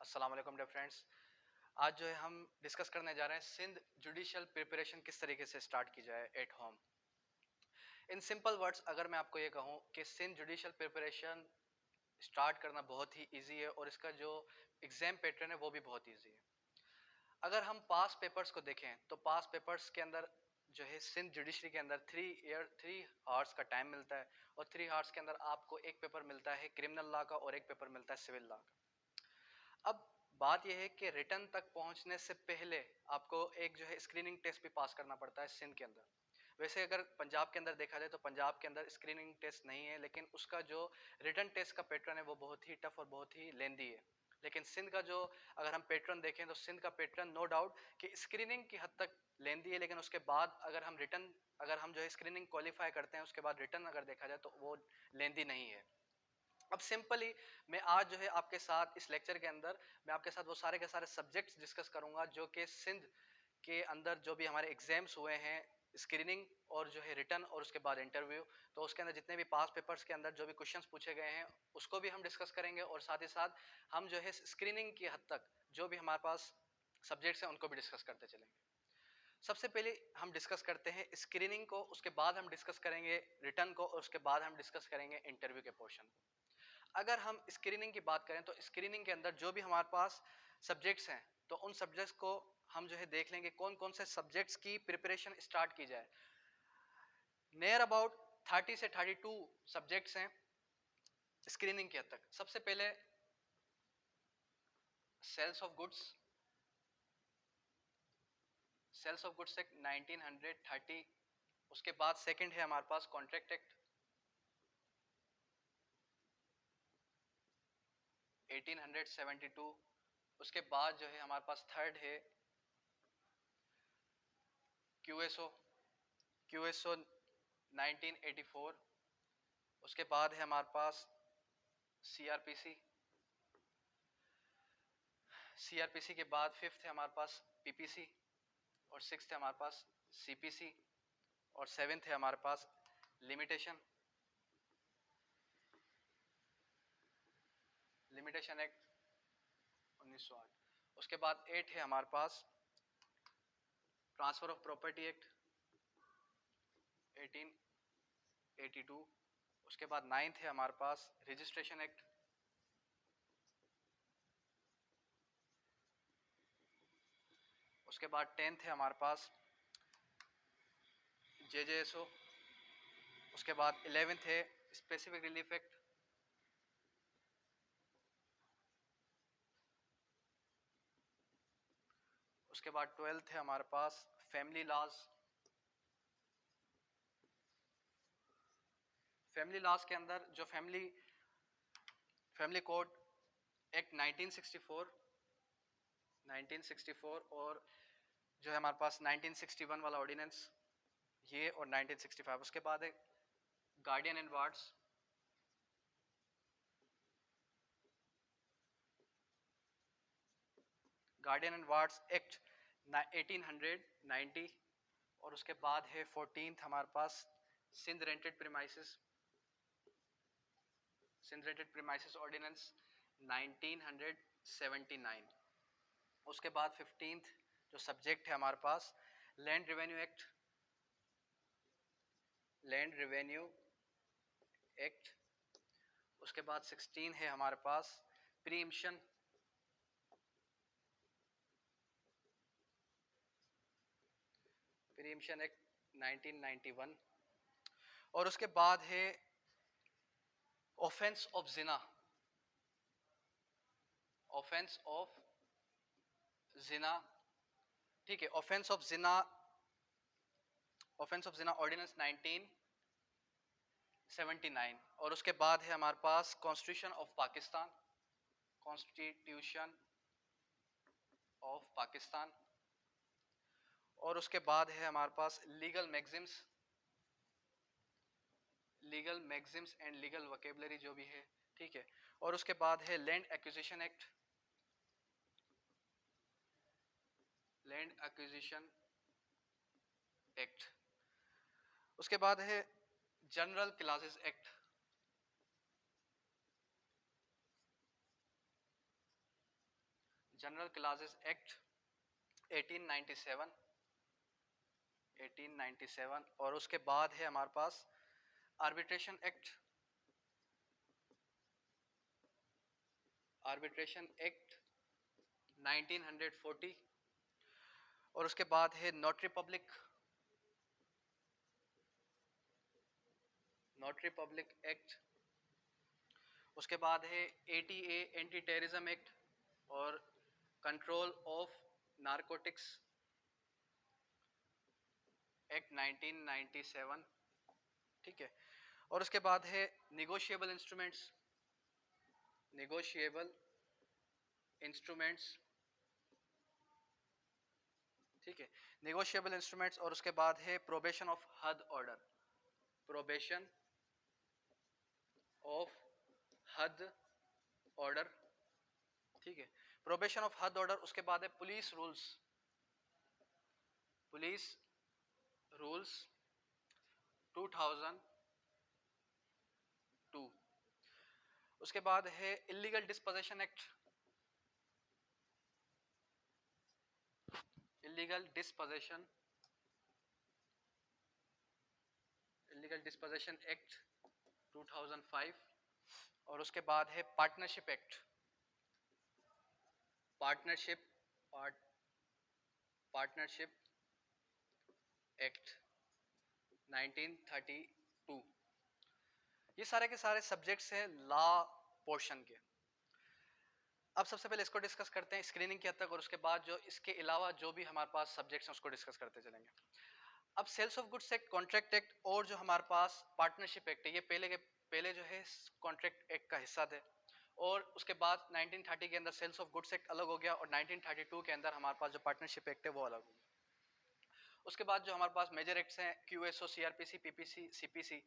अस्सलाम वालेकुम dear friends. आज जो है हम डिस्कस करने जा रहे हैं सिंध जुडिशियल प्रिपरेशन किस तरीके से स्टार्ट की जाए at home. In simple words अगर मैं आपको ये कहूँ कि सिंध जुडिशियल प्रिपरेशन स्टार्ट करना बहुत ही इजी है और इसका जो एग्जाम पैटर्न है वो भी बहुत इजी है। अगर हम पास पेपर्स को देखें तो पास पेपर्स के अंदर जो है सिंध जुडिशरी के अंदर 3 आवर्स का टाइम मिलता है और 3 आवर्स के अंदर आपको एक पेपर मिलता है क्रिमिनल लॉ का और एक पेपर मिलता है सिविल लॉ का। अब बात यह है कि रिटर्न तक पहुंचने से पहले आपको एक जो है स्क्रीनिंग टेस्ट भी पास करना पड़ता है सिंध के अंदर। वैसे अगर पंजाब के अंदर देखा जाए तो पंजाब के अंदर स्क्रीनिंग टेस्ट नहीं है, लेकिन उसका जो रिटर्न टेस्ट का पैटर्न है वो बहुत ही टफ और बहुत ही लेंदी है। लेकिन सिंध का जो अगर हम पैटर्न देखें तो सिंध का पैटर्न नो डाउट कि स्क्रीनिंग की हद तक लेंदी है, लेकिन उसके बाद अगर हम जो है स्क्रीनिंग क्वालिफाई करते हैं उसके बाद रिटर्न अगर देखा जाए तो वो लेंदी नहीं है। अब सिंपली मैं आज जो है आपके साथ इस लेक्चर के अंदर मैं आपके साथ वो सारे के सारे सब्जेक्ट्स डिस्कस करूंगा जो कि सिंध के अंदर जो भी हमारे एग्जाम्स हुए हैं, स्क्रीनिंग और जो है रिटर्न और उसके बाद इंटरव्यू, तो उसके अंदर जितने भी पास पेपर्स के अंदर जो भी क्वेश्चंस पूछे गए हैं उसको भी हम डिस्कस करेंगे और साथ ही साथ हम जो है स्क्रीनिंग की हद तक जो भी हमारे पास सब्जेक्ट्स हैं उनको भी डिस्कस करते चलेंगे। सबसे पहले हम डिस्कस करते हैं स्क्रीनिंग को, उसके बाद हम डिस्कस करेंगे रिटर्न को और उसके बाद हम डिस्कस करेंगे इंटरव्यू के पोर्शन को। अगर हम स्क्रीनिंग की बात करें तो स्क्रीनिंग के अंदर जो भी हमारे पास सब्जेक्ट्स हैं तो उन सब्जेक्ट्स को हम जो है देख लेंगे कौन कौन से सब्जेक्ट्स की प्रिपरेशन स्टार्ट की जाए। नियर अबाउट 30 से 32 सब्जेक्ट्स हैं स्क्रीनिंग के हद तक। सबसे पहले sales of goods, sales of goods act 1930। उसके बाद सेकंड है हमारे पास कॉन्ट्रैक्ट एक्ट 1872। उसके बाद जो है हमारे पास थर्ड है क्यूएसओ, क्यूएसओ 1984। उसके बाद है हमारे पास सीआरपीसी, सीआरपीसी के बाद फिफ्थ है हमारे पास पीपीसी और सिक्स्थ है हमारे पास सीपीसी और सेवेंथ है हमारे पास लिमिटेशन, लिमिटेशन एक्ट 1908। उसके बाद एट है हमारे पास ट्रांसफर ऑफ प्रॉपर्टी एक्ट 1882। उसके बाद नाइन्थ है हमारे पास रजिस्ट्रेशन एक्ट। उसके बाद टेंथ है हमारे पास जेजेएसओ। उसके बाद 11th है स्पेसिफिक रिलीफ एक्ट। उसके बाद 12th है हमारे पास फैमिली लॉज। फैमिली लॉज के अंदर जो फैमिली कोड एक्ट 1964, 1964 और जो है हमारे पास 1961 वाला ऑर्डिनेंस ये और 1965। उसके बाद है guardian and wards, guardian and wards act 1890। और उसके बाद है 14th हमारे पास Sindh rented premises, Sindh rented premises ordinance 1979। उसके बाद 15th जो सब्जेक्ट है हमारे पास land revenue act, land revenue act. उसके बाद 16 है हमारे पास प्रीएम्पशन, प्रीएम्पशन एक्ट 1991। और उसके बाद है ऑफेंस ऑफ जिना, ऑफेंस ऑफ जिना, ठीक है, ऑफेंस ऑफ जिना, ऑफेंस ऑफ जिना ऑर्डिनेंस 1979। और उसके बाद है हमारे पास constitution of Pakistan, constitution of Pakistan. और उसके बाद है हमारे पास legal maxims, legal maxims and legal vocabulary जो भी है, ठीक है। और उसके बाद है land acquisition act, land acquisition act. उसके बाद है general clauses act, general clauses act 1897 और उसके बाद है हमारे पास आर्बिट्रेशन एक्ट 1940 और उसके बाद है नोटरी पब्लिक एक्ट, उसके बाद है एटीए एंटी टेररिज्म एक्ट और कंट्रोल ऑफ नारकोटिक्स एक्ट 1997, ठीक है। और उसके बाद है निगोशिएबल इंस्ट्रूमेंट्स, ठीक है, निगोशिएबल इंस्ट्रूमेंट्स। और उसके बाद है प्रोबेशन ऑफ हद ऑर्डर, ठीक है, प्रोबेशन ऑफ हद ऑर्डर। उसके बाद है पुलिस रूल्स 2002। उसके बाद है इलीगल डिस्पोजेशन एक्ट 2005 और उसके बाद है पार्टनरशिप एक्ट 1932। ये सारे के सारे सब्जेक्ट्स हैं लॉ पोर्शन के। अब सबसे पहले इसको डिस्कस करते हैं स्क्रीनिंग के हद तक और उसके बाद जो इसके अलावा जो भी हमारे पास सब्जेक्ट्स हैं उसको डिस्कस करते चलेंगे। अब sales of goods act, contract act और जो हमारे पास पार्टनरशिप एक्ट है, ये पहले जो है कॉन्ट्रैक्ट एक्ट का हिस्सा थे और उसके बाद 1930 के अंदर सेल्स ऑफ गुड्स एक्ट अलग हो गया और 1932 के अंदर हमारे पास जो पार्टनरशिप एक्ट है वो अलग हो गया। उसके बाद जो हमारे पास मेजर एक्ट्स हैं क्यूएसओ, सीआरपीसी, पीपीसी, सीपीसी,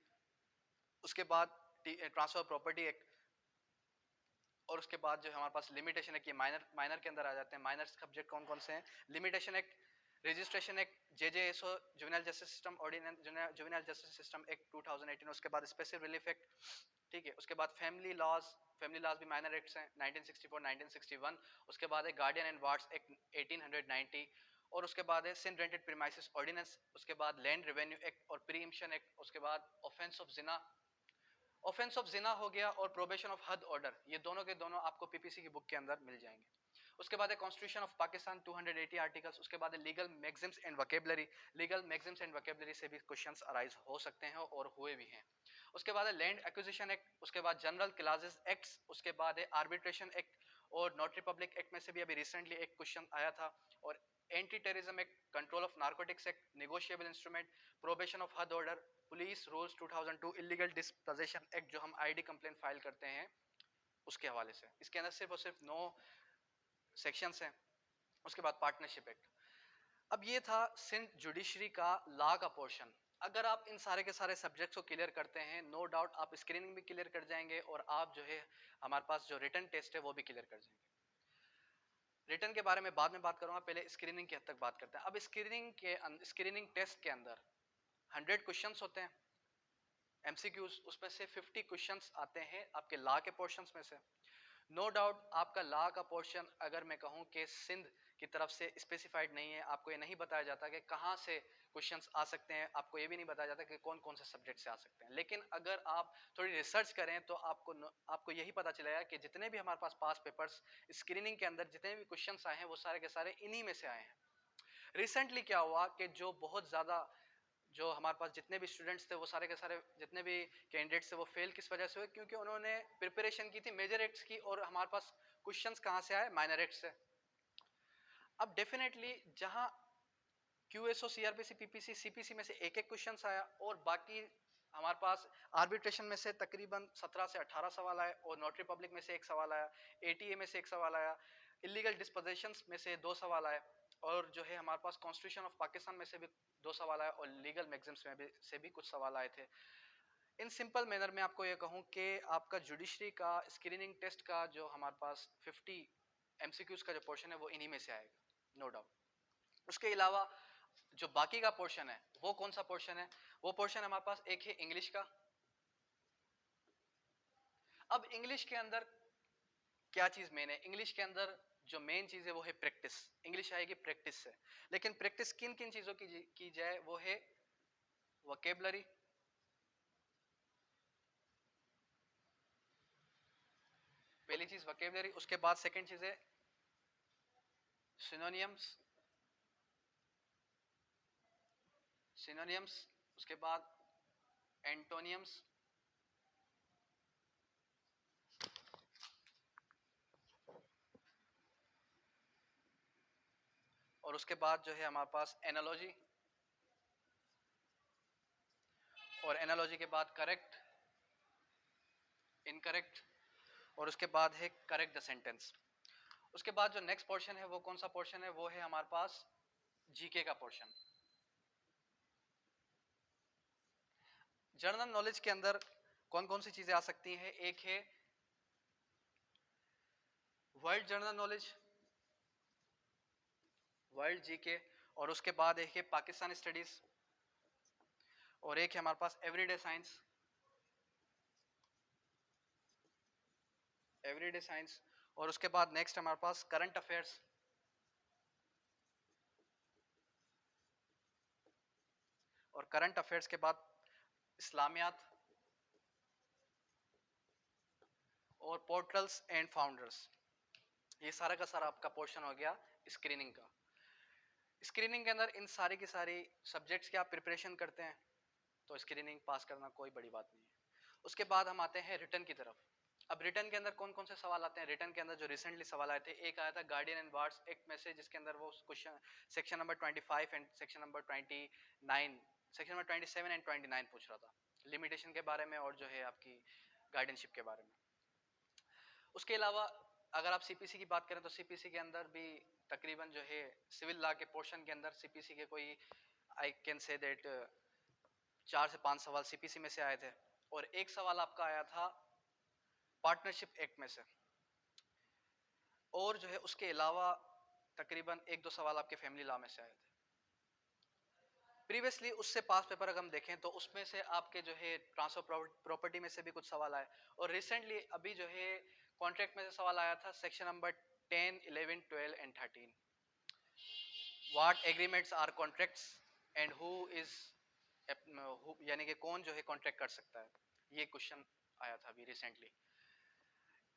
उसके बाद ट्रांसफर प्रॉपर्टी एक्ट और उसके बाद जो हमारे पास लिमिटेशन एक्ट, ये माइनर के अंदर आ जाते हैं। माइनर सब्जेक्ट कौन कौन से हैं? Limitation act, registration act, JJSO juvenile justice system ordinance, juvenile justice system act 2018, उसके बाद स्पेशल रिलीफ एक्ट, ठीक है। उसके बाद फैमिली लॉज भी माइनर एक्ट्स हैं 1964 1961। उसके बाद है गार्डियन एंड वार्ड्स एक्ट 1890 और उसके बाद है सिन रेंटेड प्रीमाइसेस ऑर्डिनेंस, उसके बाद लैंड रेवेन्यू एक्ट और प्रीएम्पशन एक्ट, उसके बाद ऑफेंस ऑफ जिना हो गया और प्रोबेशन ऑफ हद ऑर्डर, ये दोनों के दोनों आपको पीपीसी की बुक के अंदर मिल जाएंगे। उसके बाद है कॉन्स्टिट्यूशन ऑफ पाकिस्तान 280 आर्टिकल्स, उसके बाद है लीगल मैक्सिम्स एंड वोकैबुलरी से भी क्वेश्चंस अराइज हो सकते हैं और हुए भी हैं। उसके बाद है लैंड एक्विजिशन एक्ट, उसके बाद जनरल क्लासेस एक्ट्स, उसके बाद है आर्बिट्रेशन एक्ट और नोटरी पब्लिक एक्ट में से भी अभी रिसेंटली एक क्वेश्चन आया था, और anti terrorism act, control of narcotics act, negotiable instrument, probation of हद order, police rules 2002, illegal dispossession act जो हम आईडी कंप्लेंट फाइल करते हैं उसके हवाले से। इसके अंदर सिर्फ और सिर्फ 9 सेक्शंस हैं। उसके बाद पार्टनरशिप एक्ट। अब ये था सिंध जुडिशरी का लॉ का पोर्शन। अगर आप इन सारे के सारे सब्जेक्ट्स को क्लियर करते हैं, नो डाउट आप स्क्रीनिंग भी क्लियर कर जाएंगे और आप जो है हमारे पास जो रिटन टेस्ट है वो भी क्लियर कर जाएंगे। रिटन के बारे में बाद में बात करूंगा, पहले स्क्रीनिंग की हद तक बात करते हैं। अब स्क्रीनिंग टेस्ट के अंदर 100 क्वेश्चंस होते हैं एमसीक्यूज, उसमें से 50 क्वेश्चंस आते हैं आपके लॉ के पोर्शंस में से। नो डाउट आपका लॉ का पोर्शन, अगर मैं कहूं कि सिंध की तरफ से स्पेसिफाइड नहीं है, आपको ये नहीं बताया जाता कि कहां से क्वेश्चंस आ सकते हैं, आपको ये भी नहीं बताया जाता कि कौन कौन से सब्जेक्ट से आ सकते हैं। लेकिन अगर आप थोड़ी रिसर्च करें तो आपको यही पता चलेगा कि जितने भी हमारे पास पेपर्स स्क्रीनिंग के अंदर जितने भी क्वेश्चंस आए हैं वो सारे के सारे इन्हीं में से आए हैं। रिसेंटली क्या हुआ कि जो बहुत ज्यादा जो हमारे पास जितने भी स्टूडेंट्स थे वो सारे के सारे जितने भी कैंडिडेट्स थे वो फेल किस वजह से हुए? क्योंकि उन्होंने प्रिपरेशन की थी मेजर एक्ट्स की और हमारे पास क्वेश्चंस कहां से आए? माइनर एक्ट्स से। अब डेफिनेटली जहां क्यूएसओ, सीआरपीसी, पीपीसी, सीपीसी में से एक एक क्वेश्चंस आया और बाकी हमारे पास आर्बिट्रेशन में से तकरीबन 17 से 18 सवाल आए और नोटरी पब्लिक में से एक सवाल आया, एटीए में से एक सवाल आया, इलीगल डिस्पोजेशंस में से 2 सवाल आए और जो है हमारे पास कॉन्स्टिट्यूशन ऑफ पाकिस्तान में से भी 2 सवाल आए और लीगल मैगजिम्स में से भी कुछ सवाल आए थे। इन सिंपल मैनर में आपको ये कहूं कि आपका जुडिशरी का स्क्रीनिंग टेस्ट का जो हमारे पास 50 एमसीक्यूज का जो पोर्शन है वो इन्हीं में से आएगा, नो डाउट। उसके अलावा जो बाकी का पोर्शन है वो कौन सा पोर्शन है? वो पोर्शन हमारे पास एक है इंग्लिश का। अब इंग्लिश के अंदर क्या चीज मेन है? इंग्लिश के अंदर जो मेन चीज है वो है प्रैक्टिस। इंग्लिश आएगी प्रैक्टिस से। लेकिन प्रैक्टिस किन किन चीजों की जाए, वो है वोकेबलरी, पहली चीज वोकेबलरी, उसके बाद सेकंड चीज है सिनोनियम्स, सिनोनियम्स, उसके बाद एंटोनियम्स, और उसके बाद जो है हमारे पास एनालॉजी, और एनालॉजी के बाद करेक्ट, इनकरेक्ट, और उसके बाद है करेक्ट द सेंटेंस। उसके बाद जो नेक्स्ट पोर्शन है वो कौन सा पोर्शन है, वो है हमारे पास जीके का पोर्शन। जनरल नॉलेज के अंदर कौन कौन सी चीजें आ सकती हैं, एक है world general knowledge, world GK, और उसके बाद एक है पाकिस्तान स्टडीज, और एक है हमारे पास एवरीडे साइंस, एवरीडे साइंस, और उसके बाद नेक्स्ट हमारे पास करंट अफेयर्स, और करंट अफेयर्स के बाद इस्लामियात, और पोर्टल्स एंड फाउंडर्स। ये सारा का सारा आपका पोर्शन हो गया स्क्रीनिंग का। स्क्रीनिंग के अंदर इन सारी की सारी सब्जेक्ट्स की आप प्रिपरेशन करते हैं तो स्क्रीनिंग पास करना कोई बड़ी बात नहीं है। उसके बाद हम आते हैं रिटर्न की तरफ। अब रिटर्न के अंदर कौन कौन से सवाल आते हैं, रिटर्न के अंदर जो रिसेंटली सवाल आए थे, एक आया था गार्डियन एंड वार्ड्स एक्ट में से, जिसके अंदर वो question section number 25 and section number 29, section number 27 and 29 पूछ रहा था, लिमिटेशन के बारे में और जो है आपकी गार्डियनशिप के बारे में। उसके अलावा अगर आप सीपीसी की बात करें तो सीपीसी के अंदर भी तकरीबन जो है सिविल लॉ के पोर्शन के अंदर सीपीसी के कोई आई कैन से दैट 4 से 5 सवाल सीपीसी में से आए थे, और एक सवाल आपका आया था पार्टनरशिप एक्ट में से, और जो है उसके अलावा तकरीबन 1-2 सवाल आपके फैमिली लॉ में से आए थे। प्रीवियसली उससे पास पेपर अगर हम देखें तो उसमें से आपके जो है ट्रांसफर प्रॉपर्टी में से भी कुछ सवाल आए, और रिसेंटली अभी जो है कॉन्ट्रैक्ट में से सवाल आया था section number 10, 11, 12 and 13, what agreements are contracts and who is, यानी कि कौन जो है कॉन्ट्रैक्ट कर सकता है, ये क्वेश्चन आया था अभी रिसेंटली।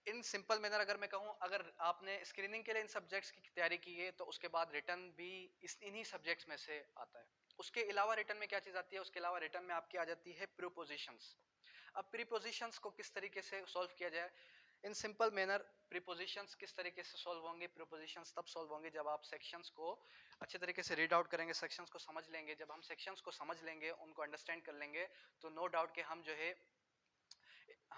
इन सिंपल मैनर अगर मैं कहूं, अगर आपने स्क्रीनिंग के लिए इन सब्जेक्ट्स की तैयारी की है तो उसके बाद रिटर्न भी इन्हीं सब्जेक्ट्स में से आता है। उसके अलावा रिटर्न में क्या चीज आती है, उसके अलावा रिटर्न में आपकी आ जाती है प्रीपोजिशंस। अब प्रीपोजिशंस को किस तरीके से सॉल्व किया जाए, इन सिंपल मैनर प्रीपोजिशंस किस तरीके से सॉल्व होंगे, प्रीपोजिशंस तब सॉल्व होंगे जब आप सेक्शंस को अच्छे तरीके से रीड आउट करेंगे, सेक्शंस को समझ लेंगे। जब हम सेक्शंस को समझ लेंगे, उनको अंडरस्टैंड कर लेंगे, तो नो डाउट कि हम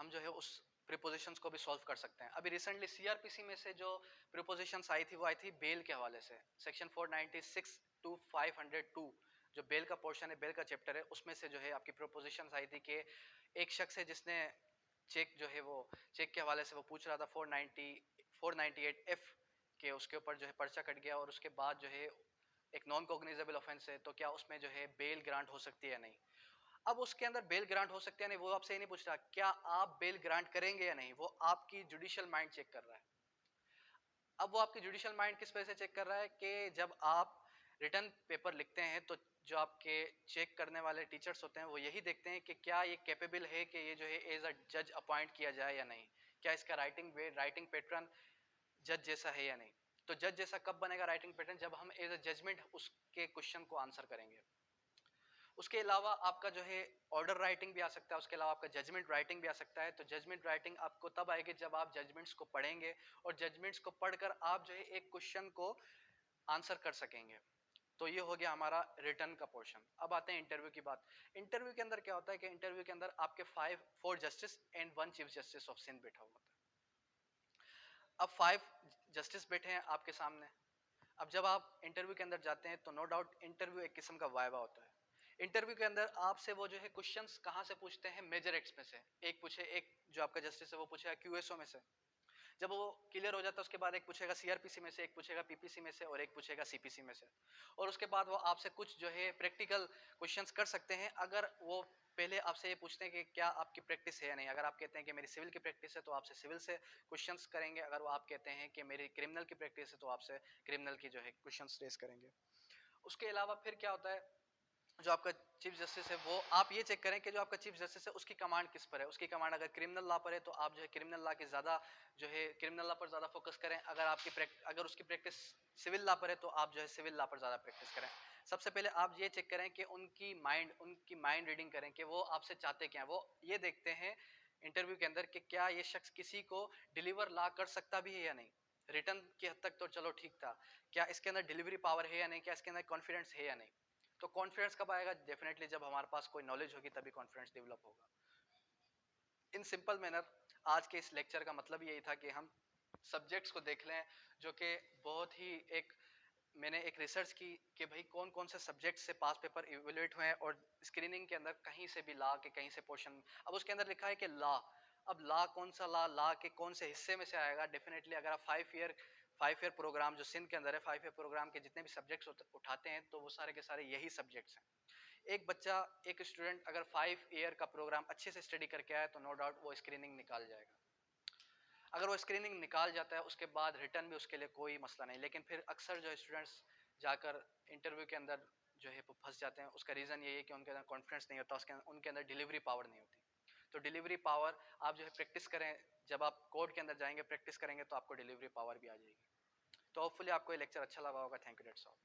जो है उस प्रीपोजिशंस को भी सॉल्व कर सकते हैं। अभी रिसेंटली सीआरपीसी में से जो प्रीपोजिशंस आई थी वो आई थी बेल के हवाले से, सेक्शन 496 टू 502, जो बेल का पोर्शन है, बेल का चैप्टर है, उसमें से जो है आपकी प्रीपोजिशंस आई थी कि एक शख्स है जिसने चेक जो है वो चेक के हवाले से वो पूछ रहा था 498 एफ के, उसके ऊपर जो है पर्चा कट गया, और उसके बाद जो है एक नॉन कॉग्निजेबल ऑफेंस है, तो क्या उसमें जो है बेल ग्रांट हो सकती है या नहीं। अब उसके अंदर बेल ग्रांट हो सकती है नहीं, वो आपसे ये नहीं पूछ रहा क्या आप बेल ग्रांट करेंगे या नहीं, वो आपकी जुडिशियल माइंड चेक कर रहा है। अब वो आपकी जुडिशियल माइंड किस वजह से चेक कर रहा है कि जब आप रिटर्न पेपर लिखते हैं तो जो आपके चेक करने वाले टीचर्स होते हैं वो यही देखते हैं कि क्या ये कैपेबल है कि ये जो है एज अ जज अपॉइंट किया जाए या नहीं, क्या इसका राइटिंग पैटर्न जज जैसा है या नहीं। तो जज जैसा कब बनेगा राइटिंग पैटर्न, जब हम एज अ जजमेंट उसके क्वेश्चन को आंसर करेंगे। उसके अलावा आपका जो है ऑर्डर राइटिंग भी आ सकता है, उसके अलावा आपका जजमेंट राइटिंग भी आ सकता है। तो जजमेंट राइटिंग आपको तब आएगी जब आप जजमेंट्स को पढ़ेंगे, और जजमेंट्स को पढ़कर आप जो है एक क्वेश्चन को आंसर कर सकेंगे। तो ये हो गया हमारा रिटर्न का पोर्शन। अब आते हैं इंटरव्यू की बात। इंटरव्यू के अंदर क्या होता है कि इंटरव्यू के अंदर आपके 4 justice and 1 chief justice of Sindh बैठा हुआ होता है। अब 5 जस्टिस बैठे हैं आपके सामने। अब जब आप इंटरव्यू के अंदर जाते हैं तो नो डाउट इंटरव्यू एक किस्म का वाइवा होता है। इंटरव्यू के अंदर आपसे वो जो है क्वेश्चंस कहाँ से पूछते हैं, मेजर एक्ट्स में से। एक जो आपका जस्टिस है वो पूछेगा क्यूएसओ में से, जब वो क्लियर हो जाता है उसके बाद एक पूछेगा सीआरपीसी में से, एक पूछेगा पीपीसी में से, और एक पूछेगा सीपीसी में से। और उसके बाद वो आपसे कुछ जो है प्रैक्टिकल क्वेश्चंस कर सकते हैं। अगर वो पहले आपसे ये पूछते हैं कि क्या आपकी प्रैक्टिस है या नहीं। अगर आप कहते हैं कि मेरी सिविल की प्रैक्टिस है तो आपसे सिविल से क्वेश्चंस करेंगे। अगर वो आप कहते हैं कि मेरी क्रिमिनल की प्रैक्टिस है तो आपसे क्रिमिनल की जो है क्वेश्चंस रेज करेंगे। उसके अलावा फिर क्या होता है, जो आपका चीफ जस्टिस है वो आप ये चेक करें कि जो आपका चीफ जस्टिस है उसकी कमांड किस पर है। उसकी कमांड अगर क्रिमिनल लॉ पर है तो आप जो है क्रिमिनल लॉ की ज्यादा जो है क्रिमिनल लॉ पर ज्यादा फोकस करें। अगर उसकी प्रैक्टिस सिविल लॉ पर है तो आप जो है सिविल लॉ पर ज्यादा प्रैक्टिस करें। सबसे पहले आप ये चेक करें कि उनकी माइंड रीडिंग करें कि वो आपसे चाहते क्या हैं। वो ये देखते हैं इंटरव्यू के अंदर कि क्या ये शख्स किसी को डिलीवर ला कर सकता भी है या नहीं। रिटर्न की हद तक तो चलो ठीक था, क्या इसके अंदर डिलीवरी पावर है या नहीं, क्या इसके अंदर कॉन्फिडेंस है या नहीं। तो कॉन्फिडेंस कब आएगा, डेफिनेटली जब हमारे पास कोई नॉलेज होगी तभी कॉन्फिडेंस डेवलप होगा। इन सिंपल मैनर आज के इस लेक्चर का मतलब यही था कि हम सब्जेक्ट्स को देख लें, जो कि बहुत ही एक मैंने एक रिसर्च की कि भाई कौन कौन से सब्जेक्ट से पास पेपर इवेल्युएट हुए हैं। और स्क्रीनिंग के अंदर कहीं से भी ला के कहीं से पोर्शन, अब उसके अंदर लिखा है कि लॉ, अब लॉ कौन सा लॉ के कौन से हिस्से में से आएगा। डेफिनेटली अगर आप 5 ईयर प्रोग्राम जो सिंध के अंदर है 5 ईयर प्रोग्राम के जितने भी सब्जेक्ट्स उठाते हैं तो वो सारे के सारे यही सब्जेक्ट्स हैं। एक बच्चा, एक स्टूडेंट अगर 5 ईयर का प्रोग्राम अच्छे से स्टडी करके आए तो नो डाउट वो स्क्रीनिंग निकाल जाएगा। अगर वो स्क्रीनिंग निकाल जाता है उसके बाद रिटर्न भी उसके लिए कोई मसला नहीं। लेकिन फिर अक्सर जो स्टूडेंट्स जाकर इंटरव्यू के अंदर जो है वो फंस जाते हैं। उसका रीज़न यही है कि उनके अंदर कॉन्फिडेंस नहीं होता, उनके अंदर डिलीवरी पावर नहीं होती। तो डिलीवरी पावर आप जो है प्रैक्टिस करें, जब आप कोर्ट के अंदर जाएंगे प्रैक्टिस करेंगे तो आपको डिलीवरी पावर भी आ जाएगी। तो होपफुली आपको ये लेक्चर अच्छा लगा होगा। Thank you, that's all.